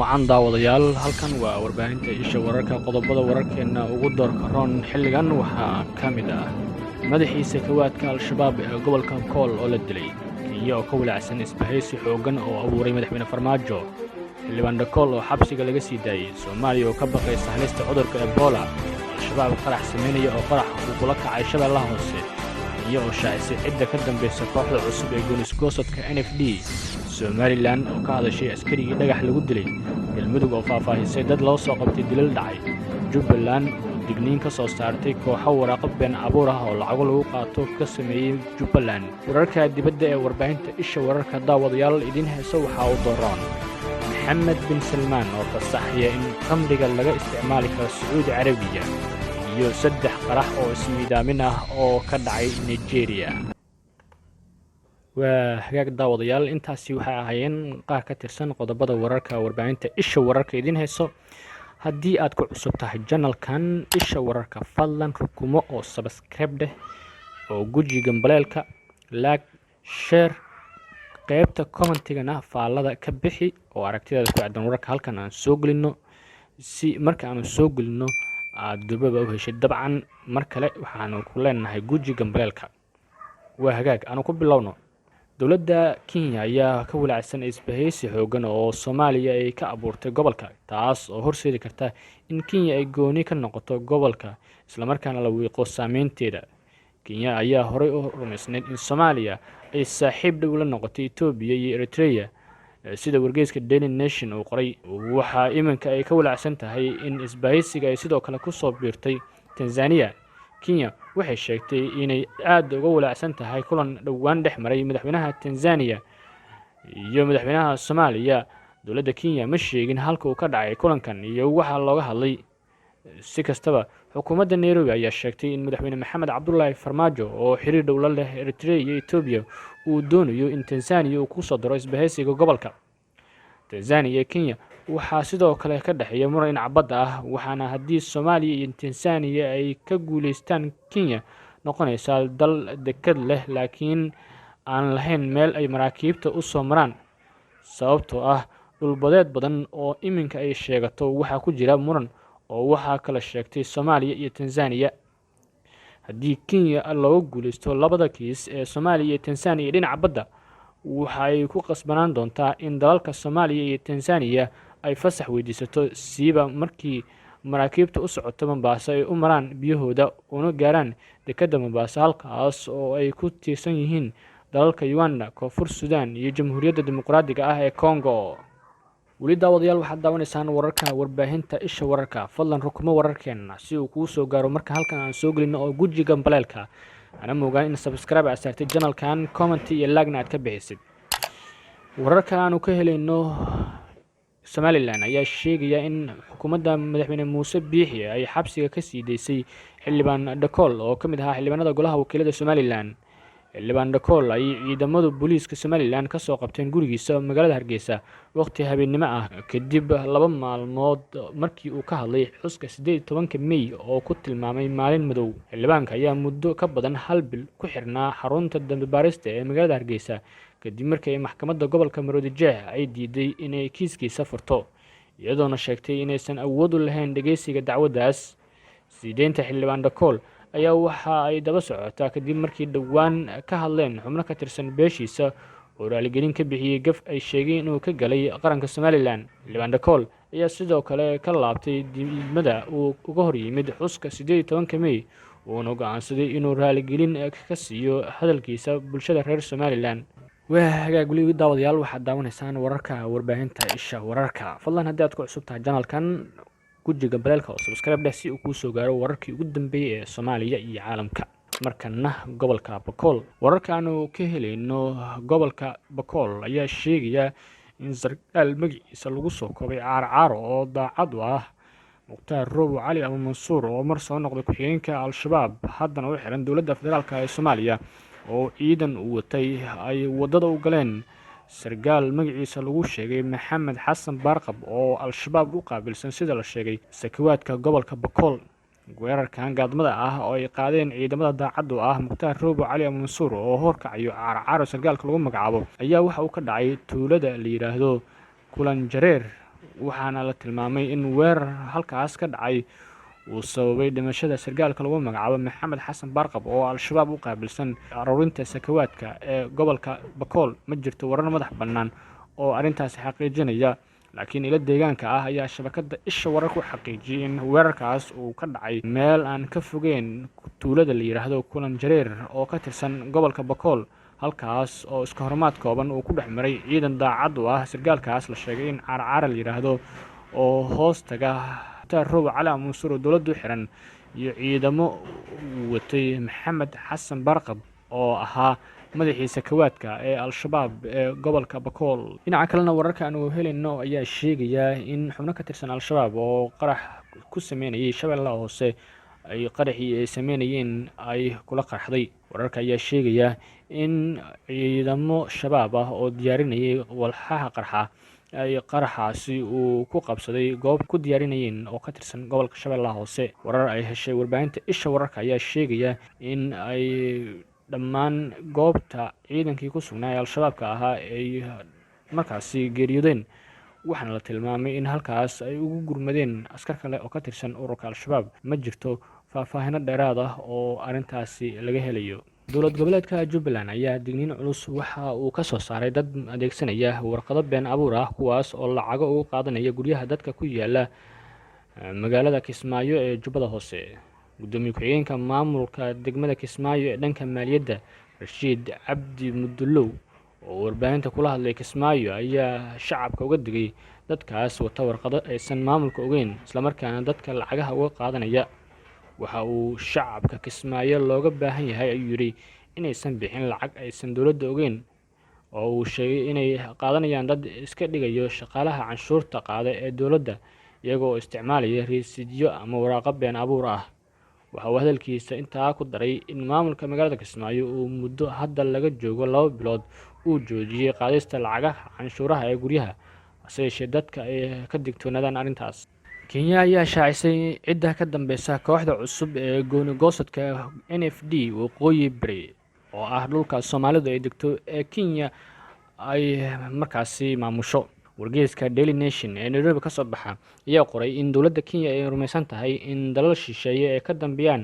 wacan daawadayaal halkan waa warbaahinta isha wararka qodobada wararkeena ugu doorka roon xilligan waxaa ka mid ah madaxiisa kawaadka al-shabaab ee gobolka kool oo la dilay kenya oo ka walacsan isbahaysi xooggan oo abuuray madaxweyne farmaajo xildhibaan dhakool oo xabsiga laga sii daayey soomaaliya oo ka baqaysa halista cudurka ebola al-shabaab qarax samaynaya oo qarax uu kula kacay shabeellaha hoose kenya oo shaacisay cidda ka dambaysa kooxda cusub ee goonisgoosodka NFD somalilan oo ka hadashay askarigii dhagax lagu dilay galmudug oo faahfaahisay dad loo soo qabtay dilal dhacay jubbaland oo digniin ka soo saartay kooxo waraaqo been abuur ah oo lacago lagu qaato ka sameeyey jubbaland wararka dibadda ee warbaahinta isha wararka daawadayaal idiin heeso waxaa u dooran maxamed bin salmaan oo fasaxaya in khamriga laga isticmaali karo sacuudi carabiya iyo 3 qarax oo ismiidaamin ah oo ka dhacay nigeria waa hagaag daawadayaal intaasi waxay ahaayeen qaar ka tirsan qodobada wararka warbaahinta isha wararka idiin heeso haddii aad ku cusub tahay janalkan isha wararka fadlan rukumo oo subscribe dheh oo guji gambaleelka like share qaybta commentigana faallada ka bixi oo aragtidaada ku aadan wararka halkan aan soo gelino si marka aan soo gelino aad dubaba u heshay dabcan mar kale waxaanu ku leenahay guji gambaleelka waa hagaag aanu ku bilowno dowladda Kenya ayaa ka walacsan isbahaysi xooggan oo Soomaaliya ay ka abuurtay gobolka taas oo horseedi karta in Kenya ay gooni ka noqoto gobolka isla markaana la wiiqo saameynteeda Kenya ayaa horey u rumaysnayd in Soomaaliya ay saaxiib dhow la noqotay Itoobiya iyo Eritrea sida wargeyska Daily Nation uu qoray waxa iminka ay ka walacsan tahay in isbahaysiga ay sidoo kale ku soo biirtay Tanzania Kenya waxay sheegtay inay aad uga walacsan tahay kulan dhawaan dhex maray madaxweynaha Tanzania iyo madaxweynaha Soomaaliya dowladda Kenya ma sheegin halka uu ka dhacay kulankan iyo waxa looga hadlay si kastaba xukuumadda Nairobi ayaa sheegtay in madaxweyne Maxamed Cabdullaahi Farmaajo oo xiriir dhow la leh Eritrea iyo Ethiopia uu doonayo in Tanzania uu ku soo daro isbahaysiga gobolka Tanzania iyo Kenya waxaa sidoo kale ka dhaxeeya muran cabad ah waxaana haddii Soomaaliya iyo Tanzania ay ka guuleystaan Kenya noqonaysa dal dekad leh laakiin aan lahayn meel ay maraakiibta u soo maraan sababtoo ah dhulbadeed badan oo iminka ay sheegato waxa ku jira muran oo waxa kala sheegtay Soomaaliya iyo Tanzania haddii Kenya loo guuleysto labada kiis ee Soomaaliya iyo Tanzania dhinaca badda waxay ku qasbanaan doontaa in dalalka Soomaaliya iyo Tanzania ay fasax weydiisato siiba markii maraakiibta u socoto Mombasa ay u maraan biyahooda una gaaraan dekedda Mombasa halkaas oo ay ku tiirsan yihiin dalalka Uganda, Koonfur Suudaan iyo Jamhuuriyadda Dimuqraadiga ah ee Congo weli daawadayaal waxaad daawanaysaan wararka warbaahinta isha wararka fadlan rukumo wararkeena si uu kuu soo gaaro marka halkan aan soo gelino oo guji gambaleelka ana moogaan in subscribe aad saartay channelkan comment iyo like aad ka bixisid wararka aanu ka helayno Somaliland ayaa sheegaya in xukuumadda madaxweyne Muuse Biixi ay xabsiga ka sii deysay xildhibaan Dhakool oo ka mid ahaa xildhibaanada golaha wakiilada Somaliland xildhibaan Dhakool ay ciidamada booliiska Somaliland ka soo qabteen gurigiisa magaalada Hargeysa waqti habeenimo ah kadib 2 maalmood markii uu ka hadlay xuska 18 May oo ku tilmaamay maalin madow xildhibaanka ayaa muddo ka badan 1 bil ku xirnaa xarunta dambe baarista ee magaalada Hargeysa kadib markii maxkamadda gobolka Maroodijeex ay diiday inay kiiskiisa furto iyadoona sheegtay inaysan awood u lahayn dhageysiga dacwadaas siideynta xildhibaan Dhakool ayaa waxa ay daba socotaa kadib markii dhawaan ka hadleen xubno ka tirsan beeshiisa oo raaligelin ka bixiyay gaf ay sheegeen inuu ka galay qaranka Somaliland xildhibaan Dhakool ayaa sidoo kale ka laabtay diidmada uu uga hor yimid xuska 18 May uuna go'aansaday inuu raaligelin ka siiyo hadalkiisa bulshada reer Somaliland waa hagaag weli daawadayaal waxaad daawanaysaan wararka warbaahinta isha wararka fadlan haddii aad ku cusub tahay channelkan gujiga baleelka oo subscribe dheh si uu kuu soo gaaro wararkii ugu dambeeyay ee Soomaaliya iyo caalamka markana gobolka Bakool wararka aanu ka helayno gobolka Bakool ayaa sheegaya in sarkaal magaciisa lagu soo koobay caar oo daacad u ah Mukhtaar Roobo Cali ama Mansuur oo mar soo noqday ku-xigeenka al-shabaab haddana u xiran dowladda federaalka ee Soomaaliya oo ciidan u watay ay wadada u galeen sargaal magaciisa lagu sheegay Maxamed Xasan Barqab oo al-shabaab u qaabilsan sida la sheegay sakawaadka gobolka Bakool weerarkan gaadmada ah oo ay qaadeen ciidamada daacad u ah Mukhtaar Roobo Cali Mansuur oo horkacayo caar sargaalka lagu magacaabo ayaa waxa uu ka dhacay tuulada la yiraahdo Kulan Jareer waxaana la tilmaamay in weerar halkaas ka dhacay uu sababay dhimashada sargaalka lagu magacaabo maxamed xasan baarqab oo al-shabaab u qaabilsan aruurinta sakawaadka ee gobolka bakool. ma jirto warar madax bannaan oo arrintaasi xaqiijinaya, laakiin ilo deegaanka ah ayaa shabakadda isha wararka u xaqiijiyey in weerarkaas uu ka dhacay meel aan ka fogeyn tuulada la yidhaahdo kulan jareer oo ka tirsan gobolka bakool, halkaas oo iska hormaad kooban uu ku dhex maray ciidan daacad u ah sargaalkaas la sheegay in caarcaara la yidhaahdo oo hoos taga rooba cali mansuur oo dowladdu xiran, iyo ciidamo watay maxamed xasan baarqab oo ahaa madaxii sakawaadka ee al-shabaab ee gobolka bakool. dhinaca kalena wararka aanu helayno ayaa sheegaya in xubno ka tirsan al-shabaab oo qarax ku sameynayay shabeellaha hoose ay qaraxii ay sameynayeen ay kula qarxday. wararka ayaa sheegaya in ciidamo shabaab ah oo diyaarinayay walxaha qarxa ay qaraxaasi uu ku qabsaday goob ku diyaarinayeen oo ka tirsan gobolka shabeellaha hoose. warar ay heshay warbaahinta isha wararka ayaa sheegaya in ay dhammaan goobta ciidankii ku sugnaa ee al-shabaabka ahaa ay markaasi geeriyoodeen, waxaana la tilmaamay in halkaas ay ugu gurmadeen askar kale oo ka tirsan ururka al-shabaab. ma jirto faahfaahino dheeraad ah oo arrintaasi laga helayo. dowlad goboleedka jubbaland ayaa digniin culus waxa uu ka soo saaray dad adeegsanaya warqado been abuur ah kuwaas oo lacago ugu qaadanaya guryaha dadka ku yaala magaalada kismaayo ee jubbada hoose. gudoomiye ku-xigeenka maamulka degmada kismaayo ee dhanka maaliyadda rashiid cabdi mudullow oo warbaahinta kula hadlay kismaayo ayaa shacabka uga digay dadkaas wata warqado aysan maamulka ogeyn islamarkaana dadka lacagaha uga qaadanaya. waxa uu shacabka kismaayo looga baahan yahay ayuu yidhi inaysan bixin lacag aysan dowladda ogeyn, oo uu sheegay inay qaadanayaan dad iska dhigayo shaqaalaha canshuurta qaada ee dowladda iyagoo isticmaalaya rasiidyo ama waraaqo been abuur ah. waxa uu hadalkiisa intaa ku daray in maamulka magaalada kismaayo uu muddo hadda laga joogo 2 bilood uu joojiyey qaadista lacagaha canshuuraha ee guryaha, hase yeeshee dadka ay ka digtoonaadaan arrintaas. kenya ayaa shaacisay cidda ka dambeysa kooxda cusub ee gooni-goosadka NFD waqooyi bari oo ah dhulka soomaalidu ay degto ee kenya ay markaasi maamusho. wargeyska daily nation ee nairobi ka soo baxa ayaa qoray in dowladda kenya ay rumaysan tahay in dalal shisheeye ay ka dambeeyaan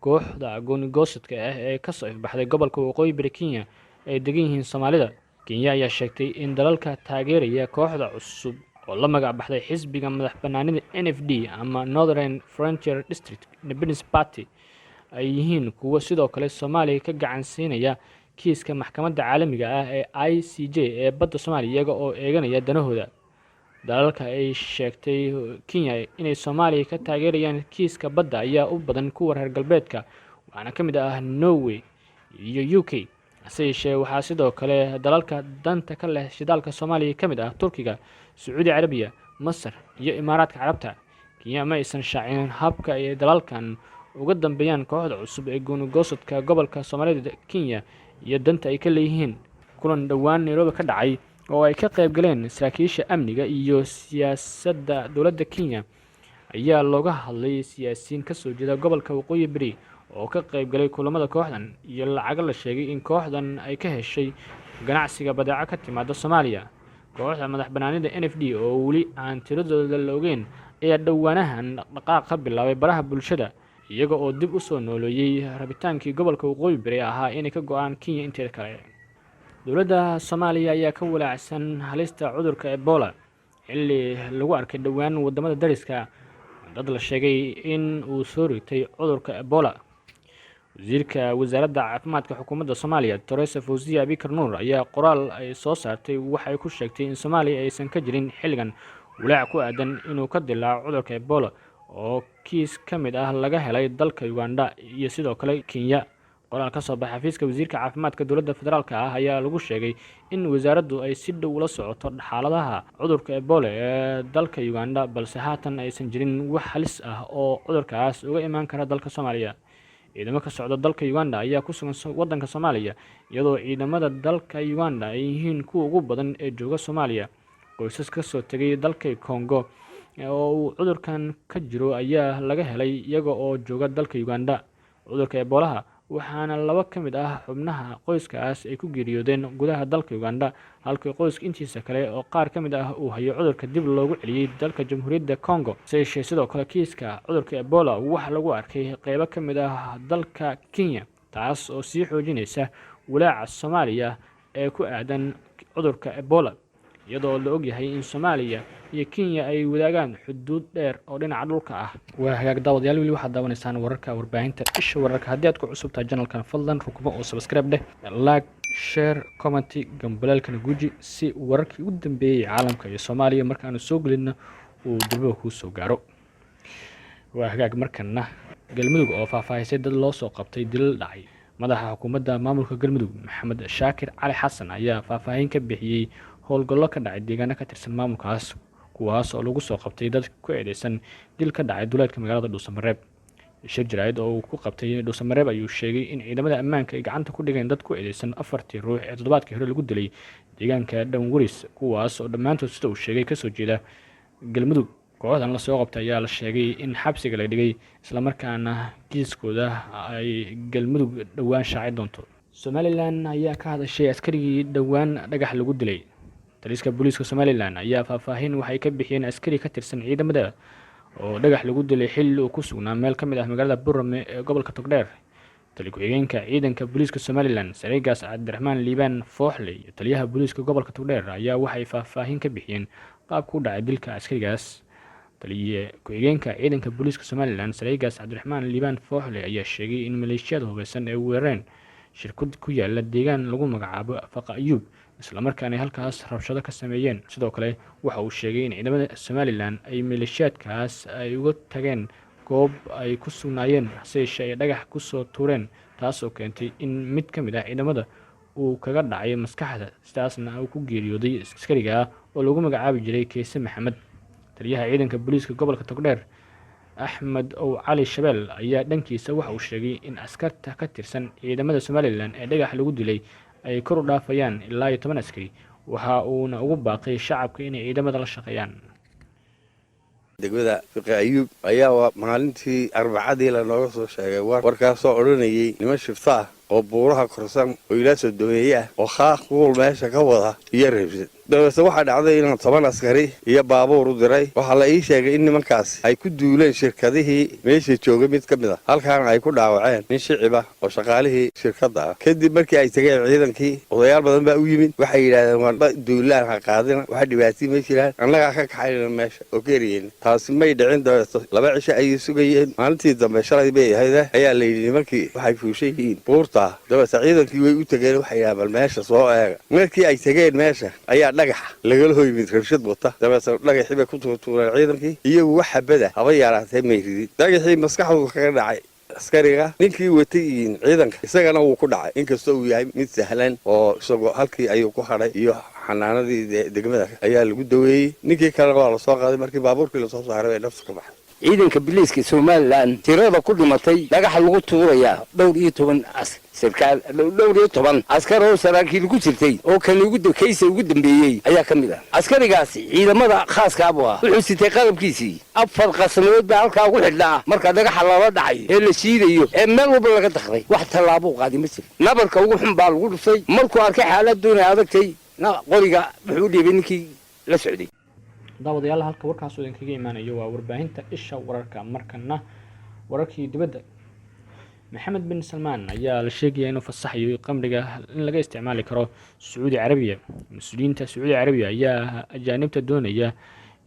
kooxda gooni-goosadka ah ee kasoo ifbaxday gobolka waqooyi bari kenya ay degan yihiin soomaalida. kenya ayaa sheegtay in dalalka taageeraya kooxda cusub oo la magac baxday xisbiga madax banaanida NFD ama Northern Frontier District Independence Party ay yihiin kuwa sidoo kale Soomaaliya ka gacan siinaya kiiska maxkamadda caalamiga ah ee ICJ ee badda Soomaaliya iyaga oo eeganaya danahooda. dalalka ay sheegtay Kenya inay Soomaaliya ka taageerayaan kiiska badda ayaa u badan kuwa reer galbeedka, waxaana ka mid ah Norway iyo UK. hase yeeshee waxaa sidoo kale dalalka danta ka leh shidaalka Soomaaliya ka mid ah Turkiga, Sacuudi Carabiya, Masar iyo Imaaraadka Carabta. Kenya ma aysan shaacin habka ay dalalkan uga dambeeyaan kooxda cusub ee gooni-goosadka gobolka Soomaalida Kenya iyo danta ay ka leeyihiin. kulan dhowaan Nairobi ka dhacay oo ay ka qayb galeen saraakiisha amniga iyo siyaasadda dowladda Kenya ayaa looga hadlay siyaasiyiin ka soo jeeda gobolka waqooyi bari oo ka qayb galay kulamada kooxdan iyo lacago la sheegay in kooxdan ay ka heshay ganacsiga badeeco ka timaada Soomaaliya. kooxda madax banaanida NFD oo weli aan tiradooda la ogeyn ayaa dhowaanahan dhaqdhaqaaq ka bilaabay baraha bulshada iyaga oo dib u soo nooleeyay rabitaankii gobolka waqooyi bari ahaa inay ka go'aan Kenya inteeda kale. dowladda Soomaaliya ayaa ka walaacsan halista cudurka Ebola xilli lagu arkay dhowaan wadamada dariska dad la sheegay in uu soo ritay cudurka Ebola. wasiirka wasaaradda caafimaadka xukuumadda Soomaaliya Teresa Fawziya Abikar Nuur ayaa qoraal ay soo saartay waxay ku sheegtay in Soomaaliya aysan ka jirin xilligan walaac ku aadan inuu ka dilaaco cudurka Ebola oo kiis ka mid ah laga helay dalka Uganda iyo sidoo kale Kenya. qoraal ka soo baxay xafiiska wasiirka caafimaadka dowladda federaalka ah ayaa lagu sheegay in wasaaraddu ay si dhow ula socoto xaaladaha cudurka Ebola ee dalka Uganda, balse haatan aysan jirin wax halis ah oo cudurkaas uga imaan kara dalka Soomaaliya. ciidamo ka socda dalka Uganda ayaa ku sugan wadanka Soomaaliya iyadoo ciidamada dalka Uganda ay yihiin kuwa ugu badan ee jooga Soomaaliya. qoysas ka soo tagay dalka Congo oo uu cudurkan ka jiro ayaa laga helay iyaga oo jooga dalka Uganda. cudurka Ebola waxaana laba ka mid ah xubnaha qoyskaas ay ku geeriyoodeen gudaha dalka Uganda halka qoyska intiisa kale oo qaar ka mid ah uu hayo cudurka dib loogu celiyay dalka Jamhuuriyadda Congo sidoo kale kiiska cudurka Ebola waxa lagu arkay qaybo ka mid ah dalka Kenya taas oo sii xoojinaysa walaaca Soomaaliya ee ku aadan cudurka Ebola iyadoo la og yahay in Soomaaliya iyo Kenya ay wadaagaan xuduud dheer oo dhinaca dhulka ah waa hagaag daawadayaal weli waxaad daawanaysaan wararka warbaahinta isha wararka haddii aad ku cusubtahay channelkan fadlan rukumo oo subscribe dheh like share comment gambalaalkana guji si wararkii ugu dambeeyay caalamka iyo Soomaaliya markaanu soo gelino uu dib ku soo gaaro waa hagaag markana galmudug oo faahfaahisay dad loo soo qabtay dil dhacay madaxa xukuumadda maamulka galmudug Maxamed Shaakir Cali Xasan ayaa faahfaahin ka bixiyay howlgallo ka dhacay deegaano ka tirsan maamulkaas kuwaas oo lagu soo qabtay dad ku eedeysan dil ka dhacay duleedka magaalada Dhuusamareeb shir jaraa'id oo uu ku qabtay Dhuusamareeb ayuu sheegay in ciidamada ammaanka ay gacanta ku dhigeen dad ku eedeysan 4 ruux ee toddobaadkii hore lagu dilay deegaanka Dhanwaris kuwaas oo dhammaantood sida uu sheegay ka soo jeeda galmudug kooxdan la soo qabtay ayaa la sheegay in xabsiga la dhigay isla markaana kiiskooda ay galmudug dhawaan shaacay doonto Somaliland ayaa ka hadashay askarigii dhawaan dhagax lagu dilay taliska booliiska Somaliland ayaa faahfaahin waxay ka bixiyeen askari ka tirsan ciidamada oo dhagax lagu dilay xilli uu ku sugnaa meel ka mid ah magaalada Boorame ee gobolka Togdheer taliye-ku-xigeenka ciidanka booliiska Somaliland Saraakiil Cabdiraxmaan Liibaan Fooxle iyo taliyaha booliiska gobolka Togdheer ayaa waxay faahfaahin ka bixiyeen qaabka u dhacay dilka askarigaas taliye-ku-xigeenka ciidanka booliiska Somaliland Saraakiil Cabdiraxmaan Liibaan Fooxle ayaa sheegay in maleeshiyada hubeysan ay weerareen shirkad ku yaala deegaan lagu magacaabo Faqa Ayuub isla markaana halkaas rabshado ka sameeyeen sidoo kale waxa uu sheegay in ciidamada Somaliland ay maleeshiyadkaas ay uga tageen goob ay ku sugnaayeen hase ay dhagax ku soo tuureen taas oo keentay in mid ka mid ah ciidamada uu kaga dhacay maskaxda sidaasna uu ku geeriyooday askariga oo lagu magacaabi jiray Keese Maxamed taliyaha ciidanka booliiska gobolka Togdheer Axmed Cali Shabeel ayaa dhankiisa waxa uu sheegay in askarta ka tirsan ciidamada Somaliland ee dhagax lagu dilay ay kor u dhaafayaan ilaa 10 askari waxa uuna ugu baaqay shacabka inay ciidamada la shaqeeyaan degmada Faqa Ayuub ayaa maalintii Arbacadii la nooga soo sheegay warkaas oo oranayay niman shifta oo buuraha korsan oo ilaa soo dhameeyay oo qaaqul meesha ka wada iyo reebsan dawladda waxa dhacday in 10 askari iyo baabuur u diray waxa la ii sheegay in nimankaas ay ku duuleen shirkadihii meesha joogay mid ka mid ah halkaan ay ku dhaawaceen nin shiciba oo shaqaalihii shirkadda kadib markii ay tageen ciidankii odayaal badan baa u yimid waxay yiraahdeen waan duulaan ha qaadina waxa dhibaatii ma jiraan annaga ka kaxayna meesha oo geeriyeen taasi may dhicin dawladda laba cisho ay sugayeen maalintii dambe shalay bay ahayd ayaa la yiri nimankii waxay fuusheeyeen buurta dawladda ciidankii way u tageen waxay yaaban meesha soo eega markii ay tageen meesha ayaa dhagax laga hoymid rabshad wata dabasar dhagaxii bay ku tuureen ciidankii iyagu waxa bada haba yaraatay meeridii dhagaxii maskaxdu kaga dhacay askariga ninkii watay ciidanka isagana uu ku dhacay inkastoo uu yahay mid sahlan oo isagoo halkii ayuu ku haray iyo xanaanadii degmada ayaa lagu daweeyay ninkii kale waa la soo qaaday markii baabuurkii la soo saaray nafta ka baxay ciidanka biliiska Somaliland tirada ku dhimatay dhagax lagu tuuraya dhowr iyo 10 sarkaal dhowr iyo 10 askar oo saraakiil ku jirtay oo kan ugu dakaysa ugu dambeeyay ayaa kamid ah askarigaasi ciidamada khaaska ah wuxuu sitay qalabkiisii 4 qasnadood baa halka ugu xidhnaa marka dhagax lala dhacay ee la shiidayo ee meel walba laga dakhray wax talaabo qaadi ma jiro nabarka ugu xun baa lagu dhufay markuu arkay xaaladuna adagtay qoriga wuxuu dhiibay ninkii la socday daawadayaal halka warkaas oo idinkaga imaanayo waa warbaahinta isha wararka markana wararkii dibadda Maxamed bin Salman ayaa la sheegay inuu fasaxayo qamriga in laga isticmaali karo Saudi Arabia mas'uuliyiinta Saudi Arabia ayaa ajaanibta doonaya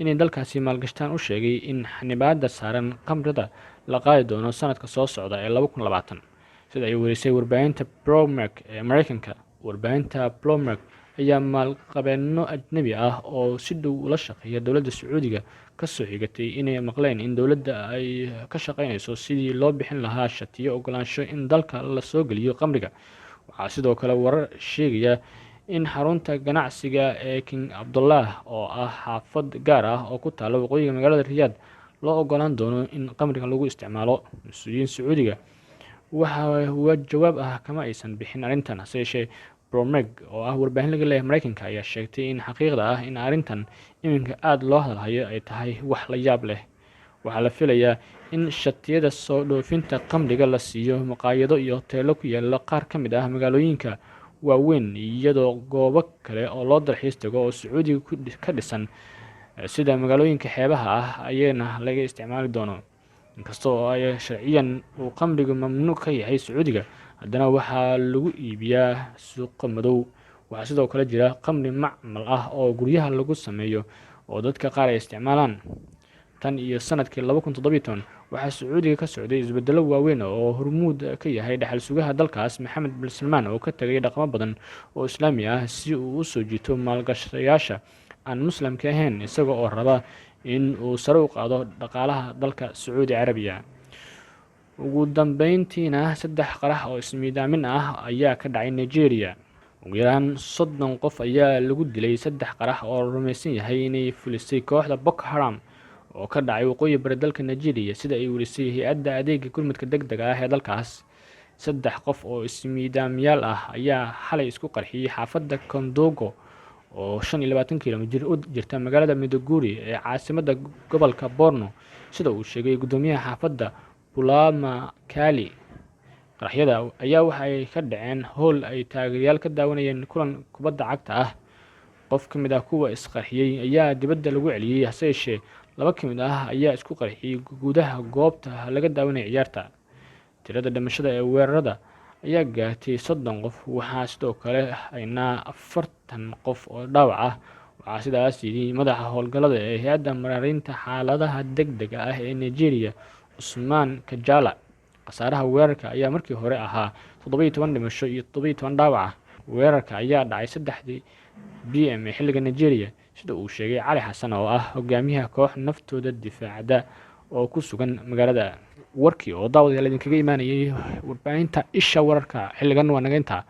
inay dalkaasi maalgashtaan u sheegay in xanibaadda saaran qamrida la qaadi doono sanadka soo socda ee 2020 sida ay warisay warbaahinta Bloomberg ee Mareykanka warbaahinta Bloomberg ayaa maalqabeeno ajnabi ah oo si dhow ula shaqeeya dawladda Sacuudiga ka soo xigatay inay maqleen in dawladda ay ka shaqeynayso sidii loo bixin lahaa shatiyo ogolaansho in dalka la soo geliyo qamriga waxaa sidoo kale warar sheegaya in xarunta ganacsiga ee King Abdullah oo ah xaafad gaar ah oo ku taala waqooyiga magaalada Riyadh loo ogolaan doono in qamriga lagu isticmaalo mas'uuliyiin Sacuudiga waxa jawaab ah kama aysan bixin arrintan hase yeeshee Bloomberg oo ah warbaahin laga leeyahay Mareykanka ayaa sheegtay in xaqiiqda ah in arrintan iminka aad loo hadalhayo ay tahay wax la yaab leh waxaa la filayaa in shatiyada soo dhoofinta qamriga la siiyo maqaayado iyo hoteelo ku yaala qaar ka mid ah magaalooyinka waaweyn, iyadoo goobo kale oo loo dalxiis tago oo sacuudiga ka dhisan sida magaalooyinka xeebaha ah ayana laga isticmaali doono. inkasta oo ay sharciyan uu qamrigu mamnuuc ka yahay sacuudiga, haddana waxaa lagu iibiyaa suuqa madow. waxaa sidoo kale jira qamri macmal ah oo guryaha lagu sameeyo oo dadka qaar ay isticmaalaan. tan iyo sanadkii 2017 waxaa sacuudiga ka socday isbedelo waaweyn oo hormuud ka yahay dhaxal sugaha dalkaas Maxamed bin Salmaan oo ka tagay dhaqamo badan oo islaami ah si uu u soo jiito maalgashadayaasha aan muslimka ahayn, isaga oo raba in uu sare u qaado dhaqaalaha dalka Sacuudi Carabiya. ugu dambeyntiina 3 qarax oo ismiidaamin ah ayaa ka dhacay Nigeria. ugu yaraan 30 qof ayaa lagu dilay 3 qarax oo rumaysan yahay inay fulisay kooxda Boko Haram oo ka dhacay waqooyi bari dalka Nigeria, sida ay welisay hay-adda adeega gurmadka degdega ah ee dalkaas. 3 qof oo ismiidaamiyaal ah ayaa xalay isku qarxiyay xaafadda Kondogo oo 25 kiiloomitir u jirta magaalada Maiduguri ee caasimadda gobolka Borno, sida uu sheegay gudoomiyaha xaafadda Bulama Kali. qaraxyada ayaa waxay ka dhaceen hool ay taageerayaal ka daawanayeen kulan kubadda cagta ah. qof ka mid ah kuwa isqarxiyey ayaa dibadda lagu celiyey, hase yeeshee 2 ka mid ah ayaa isku qarxiyey gudaha goobta laga daawanayay ciyaarta. tirada dhimashada ee weerarada ayaa gaartay 30 qof, waxaa sidoo kale ayna 40 qof oo dhaawac ah. waxaa sidaas yidhi madaxa howlgallada ee hay-adda maaraynta xaaladaha degdega ah ee Nigeria, Usman Kajala. khasaaraha weerarka ayaa markii hore ahaa 17 dhimasho iyo 17 dhaawac ah. weerarka ayaa dhacay 3 PM xilliga Nigeria, sida uu sheegay Cali Xasan oo ah hogaamiyaha koox naftooda difaacada oo ku sugan magaalada. warkii oo daawadayaal idinkaga imaanayay warbaahinta Isha Wararka xilligan waa naga intaa.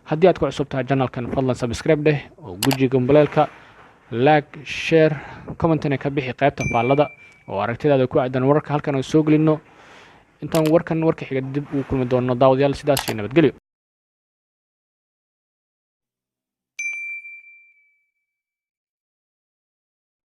haddii aad ku cusub tahay channelkan, fadlan subscribe dheh oo guji gambaleelka, like, share, comment-na ka bixi qaybta faallada oo aragtidaada ku aadan wararka halkan oo soo gelino. intaan warka xiga dib u kulmi doono daawadayaal, sidaas iyo nabadgelyo.